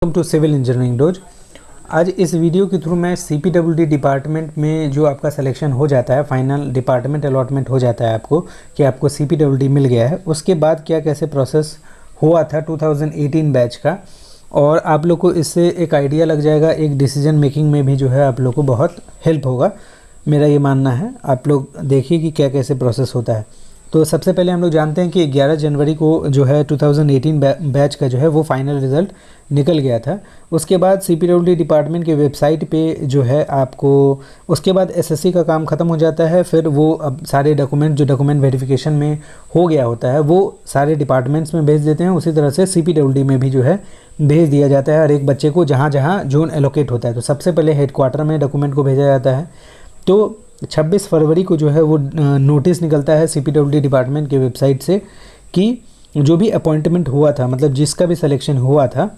Welcome to civil engineering dose. आज इस video के थ्रू मैं CPWD डिपार्टमेंट में जो आपका सिलेक्शन हो जाता है, फाइनल डिपार्टमेंट अलॉटमेंट हो जाता है आपको कि आपको CPWD मिल गया है, उसके बाद क्या कैसे प्रोसेस हुआ था 2018 बैच का, और आप लोग को इससे एक आइडिया लग जाएगा। एक डिसीजन मेकिंग में भी जो है आप लोग को बहुत हेल्प होगा, मेरा ये मानना है। आप लोग देखिए कि क्या कैसे प्रोसेस होता है। तो सबसे पहले हम लोग जानते हैं कि 11 जनवरी को जो है 2018 बैच का जो है वो फाइनल रिज़ल्ट निकल गया था। उसके बाद CPWD डिपार्टमेंट के वेबसाइट पे जो है आपको उसके बाद SSC का काम ख़त्म हो जाता है। फिर वो अब सारे डॉक्यूमेंट जो डॉक्यूमेंट वेरिफिकेशन में हो गया होता है वो सारे डिपार्टमेंट्स में भेज देते हैं। उसी तरह से CPWD में भी जो है भेज दिया जाता है हर एक बच्चे को जहाँ जहाँ जोन एलोकेट होता है। तो सबसे पहले हेडक्वार्टर में डॉक्यूमेंट को भेजा जाता है। तो 26 फरवरी को जो है वो नोटिस निकलता है CPWD डिपार्टमेंट के वेबसाइट से कि जो भी अपॉइंटमेंट हुआ था, मतलब जिसका भी सिलेक्शन हुआ था,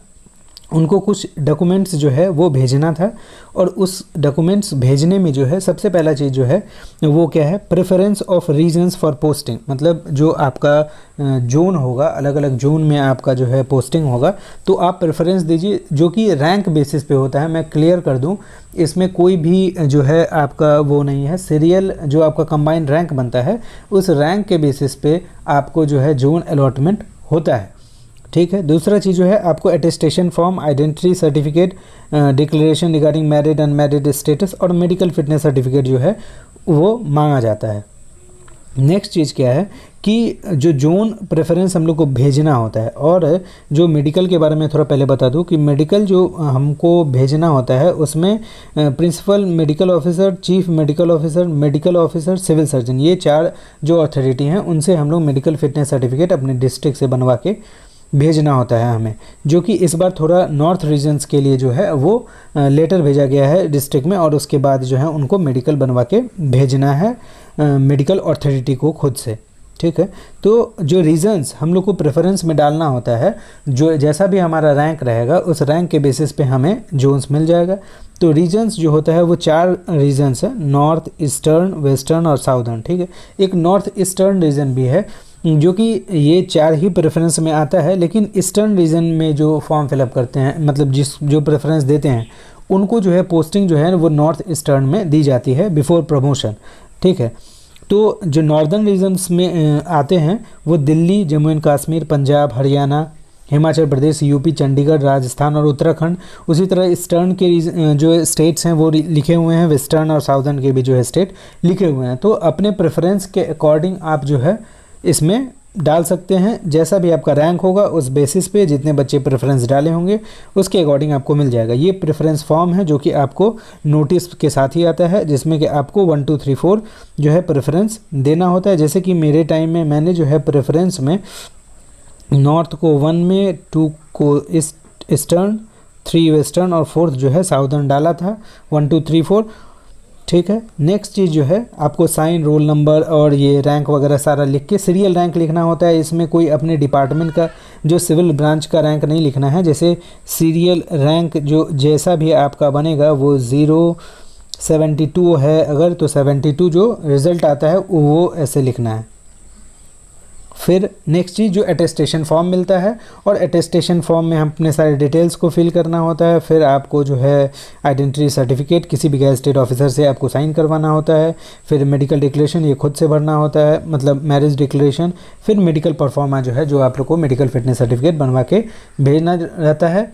उनको कुछ डॉक्यूमेंट्स जो है वो भेजना था। और उस डॉक्यूमेंट्स भेजने में जो है सबसे पहला चीज़ जो है वो क्या है, preference of reasons for posting. मतलब जो आपका जोन होगा, अलग अलग जोन में आपका जो है पोस्टिंग होगा, तो आप प्रेफरेंस दीजिए जो कि रैंक बेसिस पे होता है। मैं क्लियर कर दूं, इसमें कोई भी जो है आपका वो नहीं है, सीरियल जो आपका कंबाइंड रैंक बनता है उस रैंक के बेसिस पे आपको जो है जोन अलॉटमेंट होता है। ठीक है। दूसरा चीज़ जो है आपको attestation form, identity certificate, declaration regarding married unmarried status और मेडिकल फिटनेस सर्टिफिकेट जो है वो मांगा जाता है। नेक्स्ट चीज़ क्या है कि जो जोन प्रेफरेंस हम लोग को भेजना होता है, और जो मेडिकल के बारे में थोड़ा पहले बता दूं कि मेडिकल जो हमको भेजना होता है उसमें principal medical officer, chief medical officer, civil surgeon, ये 4 जो अथॉरिटी हैं उनसे हम लोग मेडिकल फिटनेस सर्टिफिकेट अपने डिस्ट्रिक्ट से बनवा के भेजना होता है हमें। जो कि इस बार थोड़ा नॉर्थ रीजन्स के लिए जो है वो लेटर भेजा गया है डिस्ट्रिक्ट में, और उसके बाद जो है उनको मेडिकल बनवा के भेजना है मेडिकल अथॉरिटी को खुद से। ठीक है। तो जो रीजन्स हम लोग को प्रेफरेंस में डालना होता है, जो जैसा भी हमारा रैंक रहेगा उस रैंक के बेसिस पे हमें जोन्स मिल जाएगा। तो रीजन्स जो होता है वो 4 रीजन्स है, नॉर्थ, ईस्टर्न, वेस्टर्न और साउदर्न। ठीक है। एक नॉर्थ ईस्टर्न रीजन भी है जो कि ये 4 ही प्रेफरेंस में आता है, लेकिन ईस्टर्न रीजन में जो फॉर्म फिलअप करते हैं, मतलब जो प्रेफरेंस देते हैं उनको जो है पोस्टिंग जो है वो नॉर्थ ईस्टर्न में दी जाती है बिफोर प्रमोशन। ठीक है। तो जो नॉर्दर्न रीजन्स में आते हैं वो दिल्ली, जम्मू एंड कश्मीर, पंजाब, हरियाणा, हिमाचल प्रदेश, यूपी, चंडीगढ़, राजस्थान और उत्तराखंड। उसी तरह ईस्टर्न के जो स्टेट्स हैं वो लिखे हुए हैं, वेस्टर्न और साउदर्न के भी जो है स्टेट लिखे हुए हैं। तो अपने प्रेफरेंस के अकॉर्डिंग आप जो है इसमें डाल सकते हैं। जैसा भी आपका रैंक होगा उस बेसिस पे जितने बच्चे प्रेफरेंस डाले होंगे उसके अकॉर्डिंग आपको मिल जाएगा। ये प्रेफरेंस फॉर्म है जो कि आपको नोटिस के साथ ही आता है, जिसमें कि आपको 1 2 3 4 जो है प्रेफरेंस देना होता है। जैसे कि मेरे टाइम में मैंने जो है प्रेफरेंस में नॉर्थ को 1 में, 2 को ईस्टर्न, 3 वेस्टर्न और 4th जो है साउदर्न डाला था, 1 2 3 4। ठीक है। नेक्स्ट चीज़ जो है आपको साइन, रोल नंबर और ये रैंक वगैरह सारा लिख के सीरियल रैंक लिखना होता है। इसमें कोई अपने डिपार्टमेंट का जो सिविल ब्रांच का रैंक नहीं लिखना है। जैसे सीरियल रैंक जो जैसा भी आपका बनेगा वो 072 है अगर, तो 72 जो रिज़ल्ट आता है वो ऐसे लिखना है। फिर नेक्स्ट चीज़ जो अटेस्टेशन फॉर्म मिलता है, और अटेस्टेशन फॉर्म में हम अपने सारे डिटेल्स को फिल करना होता है। फिर आपको जो है आइडेंटिटी सर्टिफिकेट किसी भी गैजेटेड ऑफिसर से आपको साइन करवाना होता है। फिर मेडिकल डिक्लेरेशन ये खुद से भरना होता है, मतलब मैरिज डिक्लेरेशन। फिर मेडिकल परफॉर्मा जो है, जो आप लोग को मेडिकल फिटनेस सर्टिफिकेट बनवा के भेजना रहता है।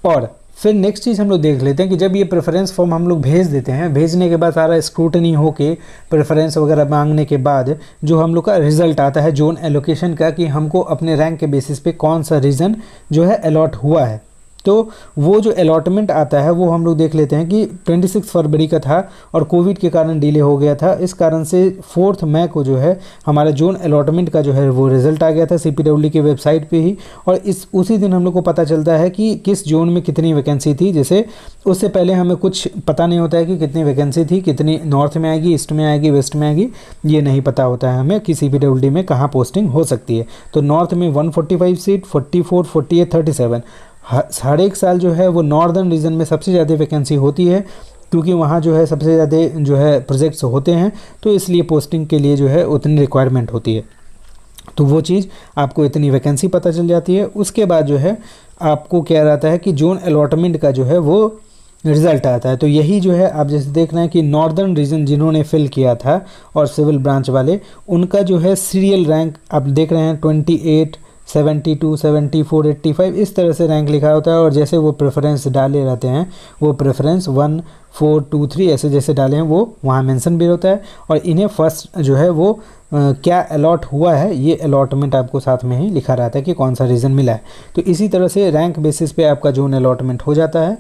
और फिर नेक्स्ट चीज़ हम लोग देख लेते हैं कि जब ये प्रेफरेंस फॉर्म हम लोग भेज देते हैं, भेजने के बाद सारा स्क्रूटनी होके प्रेफरेंस वगैरह मांगने के बाद जो हम लोग का रिजल्ट आता है जोन एलोकेशन का, कि हमको अपने रैंक के बेसिस पे कौन सा रीजन जो है अलॉट हुआ है। तो वो जो अलॉटमेंट आता है वो हम लोग देख लेते हैं कि 26 फरवरी का था और कोविड के कारण डिले हो गया था। इस कारण से 4 मई को जो है हमारा जोन अलॉटमेंट का जो है वो रिज़ल्ट आ गया था CPWD के वेबसाइट पे ही। और उसी दिन हम लोग को पता चलता है कि किस जोन में कितनी वैकेंसी थी। जैसे उससे पहले हमें कुछ पता नहीं होता है कि कितनी वैकेंसी थी, कितनी नॉर्थ में आएगी, ईस्ट में आएगी, वेस्ट में आएगी, ये नहीं पता होता है हमें कि CPWD में कहाँ पोस्टिंग हो सकती है। तो नॉर्थ में 145 सीट, 44, 48, 37 हर एक साल जो है वो नॉर्दर्न रीजन में सबसे ज़्यादा वैकेंसी होती है, क्योंकि वहाँ जो है सबसे ज़्यादा जो है प्रोजेक्ट्स होते हैं, तो इसलिए पोस्टिंग के लिए जो है उतनी रिक्वायरमेंट होती है। तो वो चीज़ आपको इतनी वैकेंसी पता चल जाती है। उसके बाद जो है आपको क्या रहता है कि जोन अलॉटमेंट का जो है वो रिज़ल्ट आता है। तो यही जो है आप जैसे देख रहे हैं कि नॉर्दर्न रीजन जिन्होंने फिल किया था और सिविल ब्रांच वाले, उनका जो है सीरियल रैंक आप देख रहे हैं 28, 72, 74, 85 इस तरह से रैंक लिखा होता है। और जैसे वो प्रेफरेंस डाले रहते हैं, वो प्रेफरेंस 1, 4, 2, 3 ऐसे जैसे डाले हैं वो वहाँ मेंशन भी होता है। और इन्हें फर्स्ट जो है वो क्या अलॉट हुआ है, ये अलॉटमेंट आपको साथ में ही लिखा रहता है कि कौन सा रीज़न मिला है। तो इसी तरह से रैंक बेसिस पे आपका जोन अलॉटमेंट हो जाता है।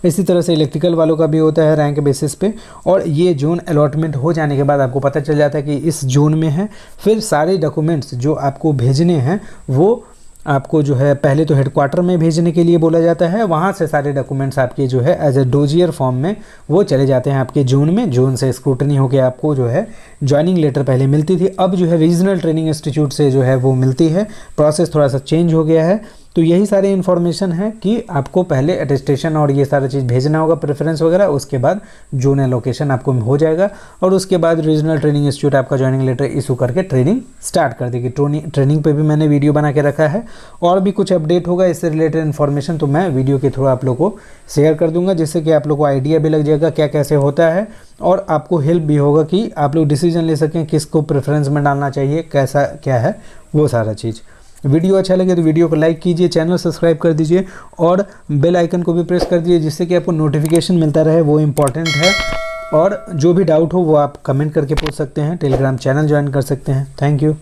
इसी तरह से इलेक्ट्रिकल वालों का भी होता है रैंक बेसिस पे। और ये जोन अलॉटमेंट हो जाने के बाद आपको पता चल जाता है कि इस जोन में है। फिर सारे डॉक्यूमेंट्स जो आपको भेजने हैं वो आपको जो है पहले तो हेडक्वार्टर में भेजने के लिए बोला जाता है। वहाँ से सारे डॉक्यूमेंट्स आपके जो है एज ए डोजियर फॉर्म में वो चले जाते हैं आपके जोन में। जोन से स्क्रूटनी होकर आपको जो है ज्वाइनिंग लेटर पहले मिलती थी, अब जो है रीजनल ट्रेनिंग इंस्टीट्यूट से जो है वो मिलती है। प्रोसेस थोड़ा सा चेंज हो गया है। तो यही सारी इन्फॉर्मेशन है कि आपको पहले अटेस्टेशन और ये सारा चीज़ भेजना होगा, प्रेफरेंस वगैरह, उसके बाद जोन एलोकेशन आपको हो जाएगा। और उसके बाद रीजनल ट्रेनिंग इंस्टीट्यूट आपका ज्वाइनिंग लेटर इशू करके ट्रेनिंग स्टार्ट कर देगी। ट्रेनिंग पे भी मैंने वीडियो बना के रखा है। और भी कुछ अपडेट होगा इससे रिलेटेड इन्फॉर्मेशन तो मैं वीडियो के थ्रू आप लोग को शेयर कर दूंगा, जिससे कि आप लोग को आइडिया भी लग जाएगा क्या कैसे होता है। और आपको हेल्प भी होगा कि आप लोग डिसीजन ले सकें किसको प्रेफरेंस में डालना चाहिए, कैसा क्या है वो सारा चीज़। वीडियो अच्छा लगे तो वीडियो को लाइक कीजिए, चैनल सब्सक्राइब कर दीजिए और बेल आइकन को भी प्रेस कर दीजिए, जिससे कि आपको नोटिफिकेशन मिलता रहे, वो इम्पॉर्टेंट है। और जो भी डाउट हो वो आप कमेंट करके पूछ सकते हैं, टेलीग्राम चैनल ज्वाइन कर सकते हैं। Thank you.